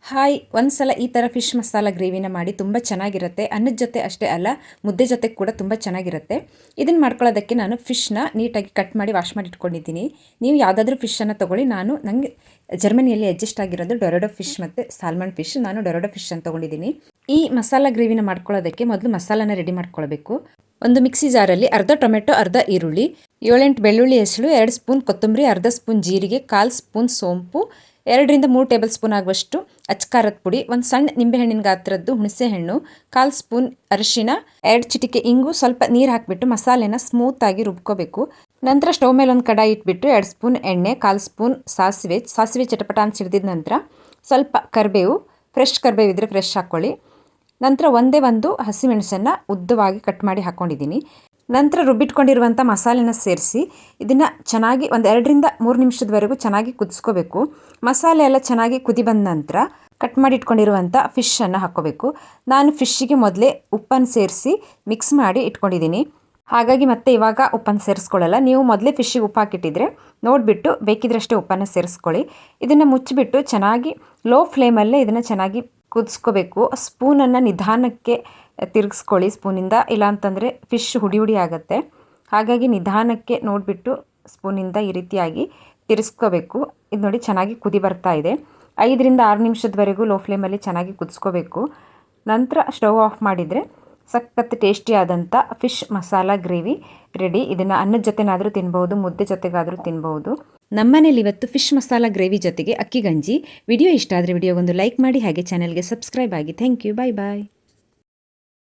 Hi, ಒಂದ್ಸಲ ಈ ಥರ ಫಿಶ್ ಮಸಾಲ ಗ್ರೇವಿನ ಮಾಡಿ ತುಂಬ ಚೆನ್ನಾಗಿರುತ್ತೆ. ಅನ್ನದ ಜೊತೆ ಅಷ್ಟೇ ಅಲ್ಲ, ಮುದ್ದೆ ಜೊತೆ ಕೂಡ ತುಂಬ ಚೆನ್ನಾಗಿರುತ್ತೆ. ಇದನ್ನು ಮಾಡ್ಕೊಳ್ಳೋದಕ್ಕೆ ನಾನು ಫಿಶ್ನ ನೀಟಾಗಿ ಕಟ್ ಮಾಡಿ ವಾಶ್ ಮಾಡಿ ಇಟ್ಕೊಂಡಿದ್ದೀನಿ. ನೀವು ಯಾವುದಾದ್ರೂ ಫಿಶನ್ನು ತೊಗೊಳ್ಳಿ. ನನಗೆ ಜರ್ಮನಿಯಲ್ಲಿ ಅಡ್ಜಸ್ಟ್ ಆಗಿರೋದು ಡೊರೊಡೊ ಫಿಶ್ ಮತ್ತು ಸಾಲ್ಮನ್ ಫಿಶ್. ನಾನು ಡೊರೊಡೊ ಫಿಶ್ ಅಂತ ತೊಗೊಂಡಿದ್ದೀನಿ. ಈ ಮಸಾಲ ಗ್ರೇವಿನ ಮಾಡ್ಕೊಳ್ಳೋದಕ್ಕೆ ಮೊದಲು ಮಸಾಲಾನ ರೆಡಿ ಮಾಡ್ಕೊಳ್ಬೇಕು. ಒಂದು ಮಿಕ್ಸಿ ಜಾರಲ್ಲಿ ಅರ್ಧ ಟೊಮೆಟೊ, ಅರ್ಧ ಈರುಳ್ಳಿ, 7-8 ಬೆಳ್ಳುಳ್ಳಿ ಹೆಸಳು, 2 ಸ್ಪೂನ್ ಕೊತ್ತಂಬರಿ, ಅರ್ಧ ಸ್ಪೂನ್ ಜೀರಿಗೆ, 1/4 ಸ್ಪೂನ್ ಸೋಂಪು, 2ರಿಂದ 3 ಟೇಬಲ್ ಸ್ಪೂನ್ ಆಗುವಷ್ಟು ಅಚ್ಕಾರದ ಪುಡಿ, ಒಂದು ಸಣ್ಣ ನಿಂಬೆಹಣ್ಣಿನ ಗಾತ್ರದ್ದು ಹುಣಸೆ ಹಣ್ಣು, 1/4 ಸ್ಪೂನ್ ಅರಿಶಿನ, 2 ಚಿಟಿಕೆ ಇಂಗು, ಸ್ವಲ್ಪ ನೀರು ಹಾಕಿಬಿಟ್ಟು ಮಸಾಲೆನ ಸ್ಮೂತಾಗಿ ರುಬ್ಕೋಬೇಕು. ನಂತರ ಸ್ಟವ್ ಮೇಲೆ ಒಂದು ಕಡಾಯಿ ಇಟ್ಬಿಟ್ಟು 2 ಸ್ಪೂನ್ ಎಣ್ಣೆ, 1/4 ಸ್ಪೂನ್ ಸಾಸಿವೆ ಚಟಪಟ ಅಂತ ಸಿಡಿದ ನಂತರ ಸ್ವಲ್ಪ ಕರಿಬೇವು, ಫ್ರೆಶ್ ಕರಿಬೇವು ಇದ್ದರೆ ಫ್ರೆಶ್ ಹಾಕ್ಕೊಳ್ಳಿ. ನಂತರ ಒಂದೇ ಒಂದು ಹಸಿಮೆಣಸನ್ನು ಉದ್ದವಾಗಿ ಕಟ್ ಮಾಡಿ ಹಾಕ್ಕೊಂಡಿದ್ದೀನಿ. ನಂತರ ರುಬ್ಬಿಟ್ಕೊಂಡಿರುವಂಥ ಮಸಾಲೆನ ಸೇರಿಸಿ ಇದನ್ನು ಚೆನ್ನಾಗಿ ಒಂದು 2ರಿಂದ 3 ನಿಮಿಷದವರೆಗೂ ಚೆನ್ನಾಗಿ ಕುದಿಸ್ಕೋಬೇಕು. ಮಸಾಲೆ ಎಲ್ಲ ಚೆನ್ನಾಗಿ ಕುದಿ ಬಂದ ನಂತರ ಕಟ್ ಮಾಡಿ ಇಟ್ಕೊಂಡಿರುವಂಥ ಫಿಶನ್ನು ಹಾಕ್ಕೋಬೇಕು. ನಾನು ಫಿಶ್ಶಿಗೆ ಮೊದಲೇ ಉಪ್ಪನ್ನು ಸೇರಿಸಿ ಮಿಕ್ಸ್ ಮಾಡಿ ಇಟ್ಕೊಂಡಿದ್ದೀನಿ. ಹಾಗಾಗಿ ಮತ್ತೆ ಇವಾಗ ಉಪ್ಪನ್ನು ಸೇರಿಸ್ಕೊಳ್ಳಲ್ಲ. ನೀವು ಮೊದಲೇ ಫಿಶ್ಶಿಗೆ ಉಪ್ಪು ಹಾಕಿಟ್ಟಿದ್ರೆ ನೋಡಿಬಿಟ್ಟು ಬೇಕಿದ್ರಷ್ಟೇ ಉಪ್ಪನ್ನು ಸೇರಿಸ್ಕೊಳ್ಳಿ. ಇದನ್ನು ಮುಚ್ಚಿಬಿಟ್ಟು ಚೆನ್ನಾಗಿ ಲೋ ಫ್ಲೇಮಲ್ಲೇ ಇದನ್ನು ಚೆನ್ನಾಗಿ ಕುದಿಸ್ಕೋಬೇಕು. ಸ್ಪೂನನ್ನು ನಿಧಾನಕ್ಕೆ ತಿರುಗಿಸ್ಕೊಳ್ಳಿ ಸ್ಪೂನಿಂದ, ಇಲ್ಲಾಂತಂದರೆ ಫಿಶ್ ಹುಡಿ ಆಗುತ್ತೆ. ಹಾಗಾಗಿ ನಿಧಾನಕ್ಕೆ ನೋಡಿಬಿಟ್ಟು ಸ್ಪೂನಿಂದ ಈ ರೀತಿಯಾಗಿ ತಿರ್ಸ್ಕೋಬೇಕು. ಇದು ನೋಡಿ ಚೆನ್ನಾಗಿ ಕುದಿ ಬರ್ತಾ ಇದೆ. 5ರಿಂದ 6 ನಿಮಿಷದವರೆಗೂ ಲೋ ಫ್ಲೇಮಲ್ಲಿ ಚೆನ್ನಾಗಿ ಕುದಿಸ್ಕೋಬೇಕು. ನಂತರ ಸ್ಟವ್ ಆಫ್ ಮಾಡಿದರೆ ಸಖತ್ ಟೇಸ್ಟಿಯಾದಂಥ ಫಿಶ್ ಮಸಾಲ ಗ್ರೇವಿ ರೆಡಿ. ಇದನ್ನು ಅನ್ನದ ಜೊತೆನಾದರೂ ತಿನ್ಬೋದು, ಮುದ್ದೆ ಜೊತೆಗಾದರೂ ತಿನ್ಬೋದು. ನಮ್ಮನೇಲಿ ಇವತ್ತು ಫಿಶ್ ಮಸಾಲ ಗ್ರೇವಿ ಜೊತೆಗೆ ಅಕ್ಕಿ ಗಂಜಿ. ವಿಡಿಯೋ ಇಷ್ಟ ಆದರೆ ವಿಡಿಯೋಗೊಂದು ಲೈಕ್ ಮಾಡಿ, ಹಾಗೆ ಚಾನಲ್ಗೆ ಸಬ್ಸ್ಕ್ರೈಬ್ ಆಗಿ. Thank you. Bye bye.